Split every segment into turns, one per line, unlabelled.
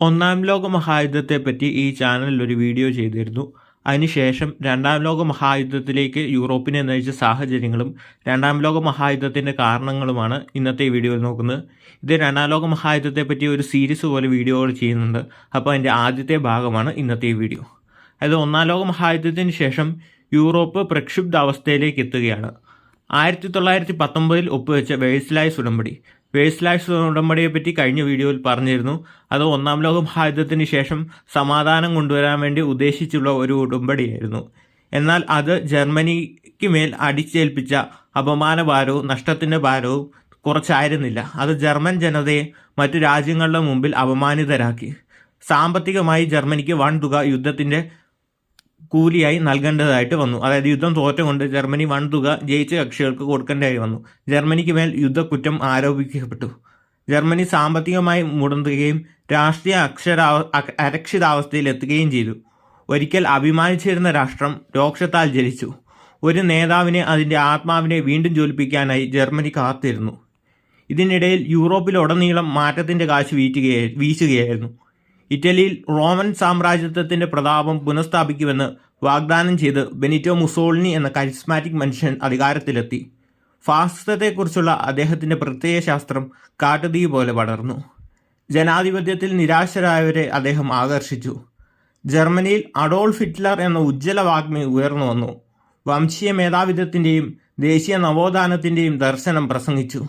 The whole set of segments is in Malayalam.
ഒന്നാം ലോക മഹായുദ്ധത്തെപ്പറ്റി ഈ ചാനലിൽ ഒരു വീഡിയോ ചെയ്തിരുന്നു. അതിനുശേഷം രണ്ടാം ലോക മഹായുദ്ധത്തിലേക്ക് യൂറോപ്പിനെ നയിച്ച സാഹചര്യങ്ങളും രണ്ടാം ലോക മഹായുദ്ധത്തിൻ്റെ കാരണങ്ങളുമാണ് ഇന്നത്തെ ഈ വീഡിയോയിൽ നോക്കുന്നത്. ഇത് രണ്ടാം ലോക മഹായുദ്ധത്തെപ്പറ്റി ഒരു സീരീസ് പോലെ വീഡിയോകൾ ചെയ്യുന്നുണ്ട്. അപ്പോൾ അതിൻ്റെ ആദ്യത്തെ ഭാഗമാണ് ഇന്നത്തെ ഈ വീഡിയോ. അതായത് ഒന്നാം ലോക മഹായുദ്ധത്തിന് ശേഷം യൂറോപ്പ് പ്രക്ഷുബ്ധാവസ്ഥയിലേക്ക് എത്തുകയാണ്. 1919 ഒപ്പുവെച്ച വേഴ്സലായ്സ് ഉടമ്പടി. വേഴ്സലായ്സ് ഉടമ്പടിയെപ്പറ്റി കഴിഞ്ഞ വീഡിയോയിൽ പറഞ്ഞിരുന്നു. അത് ഒന്നാം ലോക മഹായുദ്ധത്തിന് ശേഷം സമാധാനം കൊണ്ടുവരാൻ വേണ്ടി ഉദ്ദേശിച്ചുള്ള ഒരു ഉടമ്പടിയായിരുന്നു. എന്നാൽ അത് ജർമ്മനിക്ക് മേൽ അടിച്ചേൽപ്പിച്ച അപമാനഭാരവും നഷ്ടത്തിൻ്റെ ഭാരവും കുറച്ചായിരുന്നില്ല. അത് ജർമ്മൻ ജനതയെ മറ്റു രാജ്യങ്ങളുടെ മുമ്പിൽ അപമാനിതരാക്കി. സാമ്പത്തികമായി ജർമ്മനിക്ക് വൻ തുക യുദ്ധത്തിൻ്റെ കൂലിയായി നൽകേണ്ടതായിട്ട് വന്നു. അതായത് യുദ്ധം തോറ്റുകൊണ്ട് ജർമ്മനി വൻ തുക ജയിച്ച കക്ഷികൾക്ക് കൊടുക്കേണ്ടതായി വന്നു. ജർമ്മനിക്ക് മേൽ യുദ്ധക്കുറ്റം ആരോപിക്കപ്പെട്ടു. ജർമ്മനി സാമ്പത്തികമായി മുടങ്ങുകയും രാഷ്ട്രീയ അരക്ഷിതാവസ്ഥയിൽ എത്തുകയും ചെയ്തു. ഒരിക്കൽ അഭിമാനിച്ചിരുന്ന രാഷ്ട്രം രോക്ഷത്താൽ ജലിച്ചു. ഒരു നേതാവിനെ അതിൻ്റെ ആത്മാവിനെ വീണ്ടും ജ്വലിപ്പിക്കാനായി ജർമ്മനി കാത്തിരുന്നു. ഇതിനിടയിൽ യൂറോപ്പിലുടനീളം മാറ്റത്തിൻ്റെ കാശ് വീശുകയായിരുന്നു. ഇറ്റലിയിൽ റോമൻ സാമ്രാജ്യത്വത്തിൻ്റെ പ്രതാപം പുനഃസ്ഥാപിക്കുമെന്ന് വാഗ്ദാനം ചെയ്ത് ബെനിറ്റോ മുസോളിനി എന്ന കരിസ്മാറ്റിക് മനുഷ്യൻ അധികാരത്തിലെത്തി. ഫാസിസത്തെക്കുറിച്ചുള്ള അദ്ദേഹത്തിൻ്റെ പ്രത്യയശാസ്ത്രം കാട്ടുതീ പോലെ പടർന്നു. ജനാധിപത്യത്തിൽ നിരാശരായവരെ അദ്ദേഹം ആകർഷിച്ചു. ജർമ്മനിയിൽ അഡോൾഫ് ഹിറ്റ്ലർ എന്ന ഉജ്ജ്വല വാഗ്മി ഉയർന്നു വന്നു. വംശീയ മേധാവിത്വത്തിൻ്റെയും ദേശീയ നവോത്ഥാനത്തിൻ്റെയും ദർശനം പ്രസംഗിച്ചു.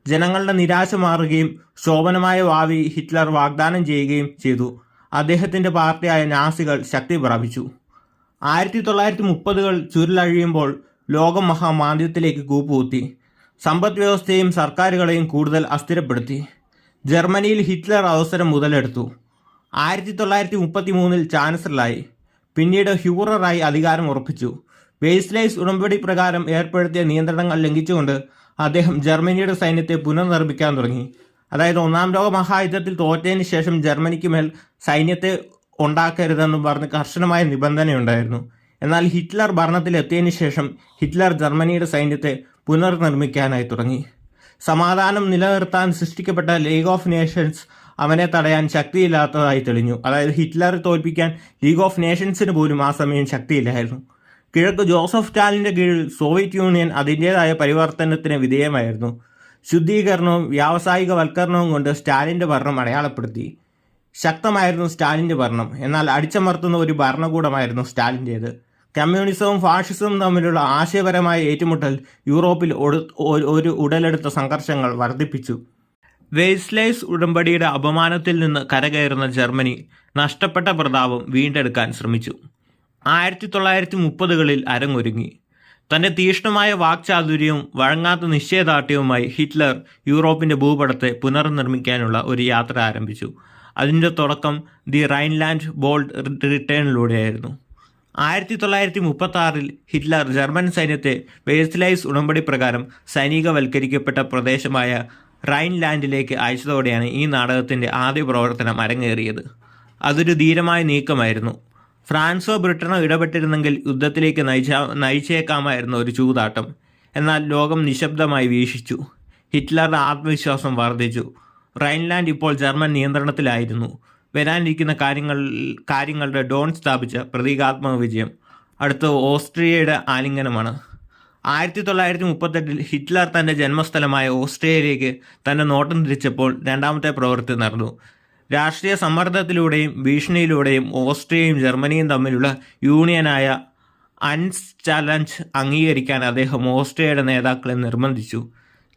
ജനങ്ങളുടെ നിരാശ മാറുകയും ശോഭനമായ ഭാവി ഹിറ്റ്ലർ വാഗ്ദാനം ചെയ്യുകയും ചെയ്തു. അദ്ദേഹത്തിൻ്റെ പാർട്ടിയായ നാസികൾ ശക്തി പ്രാപിച്ചു. 1930കൾ ചുരുളഴിയുമ്പോൾ ലോകം മഹാമാന്ദ്യത്തിലേക്ക് കൂപ്പുകുത്തി. സമ്പദ് വ്യവസ്ഥയും സർക്കാരുകളെയും കൂടുതൽ അസ്ഥിരപ്പെടുത്തി. ജർമ്മനിയിൽ ഹിറ്റ്ലർ അവസരം മുതലെടുത്തു. 1933 ചാൻസലറായി. പിന്നീട് ഹ്യൂററായി അധികാരം ഉറപ്പിച്ചു. വേഴ്സലായ്സ് ഉടമ്പടി പ്രകാരം ഏർപ്പെടുത്തിയ നിയന്ത്രണങ്ങൾ ലംഘിച്ചുകൊണ്ട് അദ്ദേഹം ജർമ്മനിയുടെ സൈന്യത്തെ പുനർനിർമ്മിക്കാൻ തുടങ്ങി. അതായത് ഒന്നാം ലോക മഹായുദ്ധത്തിൽ തോറ്റതിന് ശേഷം ജർമ്മനിക്ക് മേൽ സൈന്യത്തെ ഉണ്ടാക്കരുതെന്നും പറഞ്ഞ് കർശനമായ നിബന്ധനയുണ്ടായിരുന്നു. എന്നാൽ ഹിറ്റ്ലർ ഭരണത്തിലെത്തിയതിന് ശേഷം ഹിറ്റ്ലർ ജർമ്മനിയുടെ സൈന്യത്തെ പുനർനിർമ്മിക്കാനായി തുടങ്ങി. സമാധാനം നിലനിർത്താൻ സൃഷ്ടിക്കപ്പെട്ട ലീഗ് ഓഫ് നേഷൻസ് അവനെ തടയാൻ ശക്തിയില്ലാത്തതായി തെളിഞ്ഞു. അതായത് ഹിറ്റ്ലറെ തോൽപ്പിക്കാൻ ലീഗ് ഓഫ് നേഷൻസിന് പോലും ആ സമയം ശക്തിയില്ലായിരുന്നു. കിഴക്ക് ജോസഫ് സ്റ്റാലിൻ്റെ കീഴിൽ സോവിയറ്റ് യൂണിയൻ അതിൻ്റേതായ പരിവർത്തനത്തിന് വിധേയമായിരുന്നു. ശുദ്ധീകരണവും വ്യാവസായികവൽക്കരണവും കൊണ്ട് സ്റ്റാലിൻ്റെ ഭരണം അടയാളപ്പെടുത്തി. ശക്തമായിരുന്നു സ്റ്റാലിൻ്റെ ഭരണം. എന്നാൽ അടിച്ചമർത്തുന്ന ഒരു ഭരണകൂടമായിരുന്നു സ്റ്റാലിൻ്റേത്. കമ്മ്യൂണിസവും ഫാഷിസവും തമ്മിലുള്ള ആശയപരമായ ഏറ്റുമുട്ടൽ യൂറോപ്പിൽ ഒരു ഉടലെടുത്ത സംഘർഷങ്ങൾ വർദ്ധിപ്പിച്ചു. വേഴ്സലായ്സ് ഉടമ്പടിയുടെ അപമാനത്തിൽ നിന്ന് കരകയറുന്ന ജർമ്മനി നഷ്ടപ്പെട്ട പ്രതാപം വീണ്ടെടുക്കാൻ ശ്രമിച്ചു. 1930കളിൽ അരങ്ങൊരുങ്ങി. തൻ്റെ തീക്ഷ്ണമായ വാക്ചാതുര്യവും വഴങ്ങാത്ത നിശ്ചയദാർഢ്യവുമായി ഹിറ്റ്ലർ യൂറോപ്പിൻ്റെ ഭൂപടത്തെ പുനർനിർമ്മിക്കാനുള്ള ഒരു യാത്ര ആരംഭിച്ചു. അതിൻ്റെ തുടക്കം ദി റൈൻലാൻഡ് ബോൾഡ് റിട്ടേണിലൂടെയായിരുന്നു. 1936 ഹിറ്റ്ലർ ജർമ്മൻ സൈന്യത്തെ വേഴ്സലായ്സ് ഉടമ്പടി പ്രകാരം സൈനികവൽക്കരിക്കപ്പെട്ട പ്രദേശമായ റൈൻലാൻഡിലേക്ക് അയച്ചതോടെയാണ് ഈ നാടകത്തിൻ്റെ ആദ്യ പ്രവർത്തനം അരങ്ങേറിയത്. അതൊരു ധീരമായ നീക്കമായിരുന്നു. ഫ്രാൻസോ ബ്രിട്ടനോ ഇടപെട്ടിരുന്നെങ്കിൽ യുദ്ധത്തിലേക്ക് നയിച്ചേക്കാമായിരുന്ന ഒരു ചൂതാട്ടം. എന്നാൽ ലോകം നിശബ്ദമായി വീക്ഷിച്ചു. ഹിറ്റ്ലറുടെ ആത്മവിശ്വാസം വർദ്ധിച്ചു. റൈൻലാൻഡ് ഇപ്പോൾ ജർമ്മൻ നിയന്ത്രണത്തിലായിരുന്നു. വരാനിരിക്കുന്ന കാര്യങ്ങളുടെ ഡോൺ സ്ഥാപിച്ച പ്രതീകാത്മക വിജയം. അടുത്ത ഓസ്ട്രിയയുടെ ആലിംഗനമാണ്. 1938 ഹിറ്റ്ലർ തൻ്റെ ജന്മസ്ഥലമായ ഓസ്ട്രിയയിലേക്ക് തൻ്റെ നോട്ടം തിരിച്ചപ്പോൾ രണ്ടാമത്തെ പ്രവൃത്തി നടന്നു. രാഷ്ട്രീയ സമ്മർദ്ദത്തിലൂടെയും ഭീഷണിയിലൂടെയും ഓസ്ട്രിയയും ജർമ്മനിയും തമ്മിലുള്ള യൂണിയനായ അൺചാലഞ്ച് അംഗീകരിക്കാൻ അദ്ദേഹം ഓസ്ട്രിയയുടെ നേതാക്കളെ നിർബന്ധിച്ചു.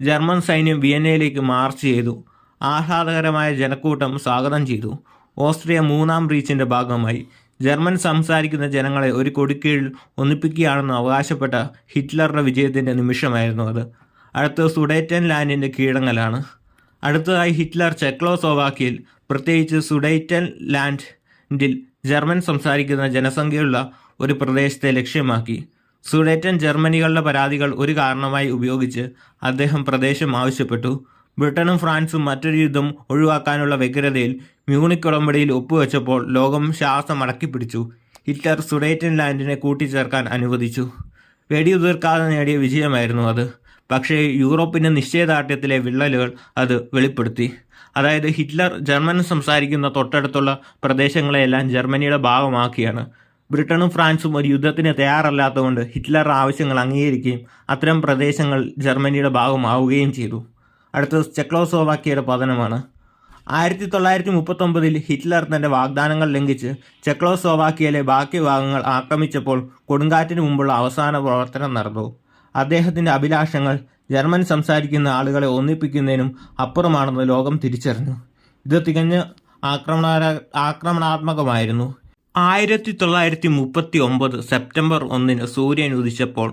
ജർമ്മൻ സൈന്യം വിയന്നയിലേക്ക് മാർച്ച് ചെയ്തു. ആഹ്ലാദകരമായ ജനക്കൂട്ടം സ്വാഗതം ചെയ്തു. ഓസ്ട്രിയ മൂന്നാം റീച്ചിൻ്റെ ഭാഗമായി. ജർമ്മൻ സംസാരിക്കുന്ന ജനങ്ങളെ ഒരു കൊടിക്കീഴിൽ ഒന്നിപ്പിക്കുകയാണെന്ന് അവകാശപ്പെട്ട ഹിറ്റ്ലറുടെ വിജയത്തിൻ്റെ നിമിഷമായിരുന്നു അത്. അടുത്ത സുഡേറ്റൻ ലാൻഡിൻ്റെ കീഴടങ്ങലാണ്. അടുത്തതായി ഹിറ്റ്ലർ ചെക്കോസ്ലോവാക്യയിൽ, പ്രത്യേകിച്ച് സുഡേറ്റൻ ലാൻഡിൽ ജർമ്മൻ സംസാരിക്കുന്ന ജനസംഖ്യയുള്ള ഒരു പ്രദേശത്തെ ലക്ഷ്യമാക്കി. സുഡേറ്റൻ ജർമ്മനികളുടെ പരാതികൾ ഒരു കാരണമായി ഉപയോഗിച്ച് അദ്ദേഹം പ്രദേശം ആവശ്യപ്പെട്ടു. ബ്രിട്ടനും ഫ്രാൻസും മറ്റൊരു യുദ്ധം ഒഴിവാക്കാനുള്ള വ്യഗ്രതയിൽ മ്യൂണിക് ഉടമ്പടിയിൽ ഒപ്പുവെച്ചപ്പോൾ ലോകം ശ്വാസം അടക്കിപ്പിടിച്ചു. ഹിറ്റ്ലർ സുഡേറ്റൻ ലാൻഡിനെ കൂട്ടിച്ചേർക്കാൻ അനുവദിച്ചു. വെടിയുതിർക്കാതെ നേടിയ വിജയമായിരുന്നു അത്. പക്ഷേ യൂറോപ്പിൻ്റെ നിശ്ചയദാർഢ്യത്തിലെ വിള്ളലുകൾ അത് വെളിപ്പെടുത്തി. അതായത് ഹിറ്റ്ലർ ജർമ്മൻ സംസാരിക്കുന്ന തൊട്ടടുത്തുള്ള പ്രദേശങ്ങളെല്ലാം ജർമ്മനിയുടെ ഭാഗമാക്കിയാണ്. ബ്രിട്ടനും ഫ്രാൻസും ഒരു യുദ്ധത്തിന് തയ്യാറല്ലാത്തതുകൊണ്ട് ഹിറ്റ്ലർ ആവശ്യങ്ങൾ അംഗീകരിക്കുകയും അത്തരം പ്രദേശങ്ങൾ ജർമ്മനിയുടെ ഭാഗമാവുകയും ചെയ്തു. അടുത്തത് ചെക്കോസ്ലോവാക്യയുടെ പതനമാണ്. 1939 ഹിറ്റ്ലർ തൻ്റെ വാഗ്ദാനങ്ങൾ ലംഘിച്ച് ചെക്കോസ്ലോവാക്യയിലെ ബാക്കി ഭാഗങ്ങൾ ആക്രമിച്ചപ്പോൾ കൊടുങ്കാറ്റിന് മുമ്പുള്ള അവസാന പ്രവർത്തനം നടന്നു. അദ്ദേഹത്തിൻ്റെ അഭിലാഷങ്ങൾ ജർമ്മൻ സംസാരിക്കുന്ന ആളുകളെ ഒന്നിപ്പിക്കുന്നതിനും അപ്പുറമാണെന്ന് ലോകം തിരിച്ചറിഞ്ഞു. ഇത് തികഞ്ഞ ആക്രമണാത്മകമായിരുന്നു. 1939 സെപ്റ്റംബർ 1 സൂര്യൻ ഉദിച്ചപ്പോൾ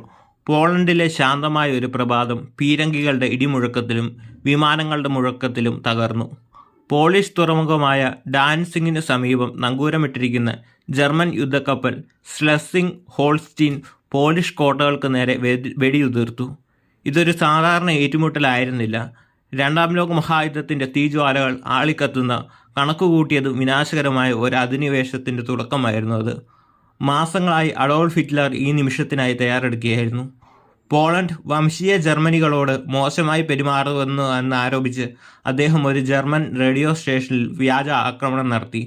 പോളണ്ടിലെ ശാന്തമായ ഒരു പ്രഭാതം പീരങ്കികളുടെ ഇടിമുഴക്കത്തിലും വിമാനങ്ങളുടെ മുഴക്കത്തിലും തകർന്നു. പോളിഷ് തുറമുഖമായ ഡാൻസിങ്ങിന് സമീപം നങ്കൂരമിട്ടിരിക്കുന്ന ജർമ്മൻ യുദ്ധക്കപ്പൽ സ്ലെസ്സിംഗ് ഹോൾസ്റ്റീൻ പോളിഷ് കോട്ടകൾക്ക് നേരെ വെടിയുതിർത്തു. ഇതൊരു സാധാരണ ഏറ്റുമുട്ടലായിരുന്നില്ല. രണ്ടാം ലോക മഹായുദ്ധത്തിൻ്റെ തീജ്വാലകൾ ആളിക്കത്തുന്ന കണക്കുകൂട്ടിയതും വിനാശകരമായ ഒരു അധിനിവേശത്തിൻ്റെ തുടക്കമായിരുന്നു അത്. മാസങ്ങളായി അഡോൾഫ് ഹിറ്റ്ലർ ഈ നിമിഷത്തിനായി തയ്യാറെടുക്കുകയായിരുന്നു. പോളണ്ട് വംശീയ ജർമ്മനികളോട് മോശമായി പെരുമാറുമെന്ന് ആരോപിച്ച് അദ്ദേഹം ഒരു ജർമ്മൻ റേഡിയോ സ്റ്റേഷനിൽ വ്യാജ ആക്രമണം നടത്തി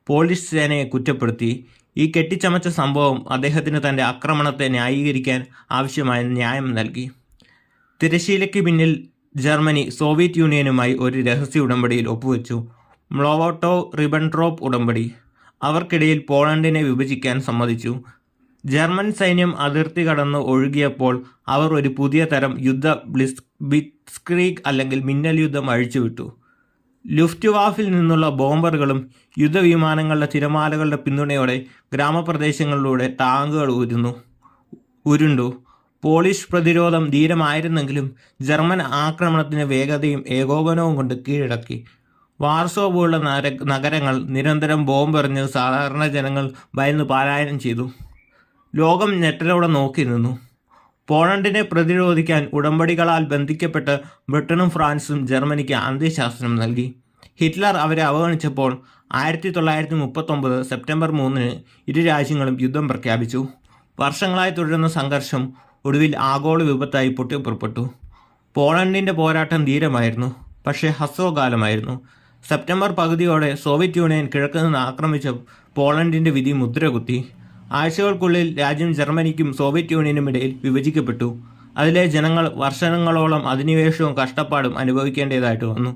പോളിഷ് സേനയെ കുറ്റപ്പെടുത്തി. ഈ കെട്ടിച്ചമച്ച സംഭവം അദ്ദേഹത്തിന് തൻ്റെ ആക്രമണത്തെ ന്യായീകരിക്കാൻ ആവശ്യമായ ന്യായം നൽകി. തിരശ്ശീലയ്ക്ക് പിന്നിൽ ജർമ്മനി സോവിയറ്റ് യൂണിയനുമായി ഒരു രഹസ്യ ഉടമ്പടിയിൽ ഒപ്പുവെച്ചു, മൊളോട്ടോവ്-റിബൻട്രോപ്പ് ഉടമ്പടി. അവർക്കിടയിൽ പോളണ്ടിനെ വിഭജിക്കാൻ സമ്മതിച്ചു. ജർമ്മൻ സൈന്യം അതിർത്തി കടന്ന് ഒഴുകിയപ്പോൾ അവർ ഒരു പുതിയ തരം യുദ്ധ ബ്ലിറ്റ്സ്ക്രീഗ് അല്ലെങ്കിൽ മിന്നൽ യുദ്ധം അഴിച്ചുവിട്ടു. ലുഫ്റ്റ്വാഫിൽ നിന്നുള്ള ബോംബറുകളും യുദ്ധവിമാനങ്ങളുടെ തിരമാലകളുടെ പിന്തുണയോടെ ഗ്രാമപ്രദേശങ്ങളിലൂടെ ടാങ്കുകൾ ഉരുണ്ടു. പോളിഷ് പ്രതിരോധം ധീരമായിരുന്നെങ്കിലും ജർമ്മൻ ആക്രമണത്തിന് വേഗതയും ഏകോപനവും കൊണ്ട് കീഴടക്കി. വാർസോ പോലുള്ള നഗരങ്ങൾ നിരന്തരം ബോംബെറിഞ്ഞ് സാധാരണ ജനങ്ങൾ ഭയന്ന് പലായനം ചെയ്തു. ലോകം ഞെട്ടലോടെ നോക്കി നിന്നു. പോളണ്ടിനെ പ്രതിരോധിക്കാൻ ഉടമ്പടികളാൽ ബന്ധിക്കപ്പെട്ട് ബ്രിട്ടനും ഫ്രാൻസും ജർമ്മനിക്ക് അന്ത്യശാസനം നൽകി. ഹിറ്റ്ലർ അവരെ അവഗണിച്ചപ്പോൾ 1939 സെപ്റ്റംബർ 3 ഇരു രാജ്യങ്ങളും യുദ്ധം പ്രഖ്യാപിച്ചു. വർഷങ്ങളായി തുടരുന്ന സംഘർഷം ഒടുവിൽ ആഗോള വിപത്തായി പൊട്ടിപ്പുറപ്പെട്ടു. പോളണ്ടിൻ്റെ പോരാട്ടം ധീരമായിരുന്നു, പക്ഷേ ഹ്രസ്വകാലമായിരുന്നു. സെപ്റ്റംബർ പകുതിയോടെ സോവിയറ്റ് യൂണിയൻ കിഴക്ക് നിന്ന് ആക്രമിച്ച പോളണ്ടിൻ്റെ വിധി മുദ്രകുത്തി. ആഴ്ചകൾക്കുള്ളിൽ രാജ്യം ജർമ്മനിക്കും സോവിയറ്റ് യൂണിയനും ഇടയിൽ വിഭജിക്കപ്പെട്ടു. അതിലെ ജനങ്ങൾ വർഷങ്ങളോളം അധിനിവേശവും കഷ്ടപ്പാടും അനുഭവിക്കേണ്ടതായിട്ട് വന്നു.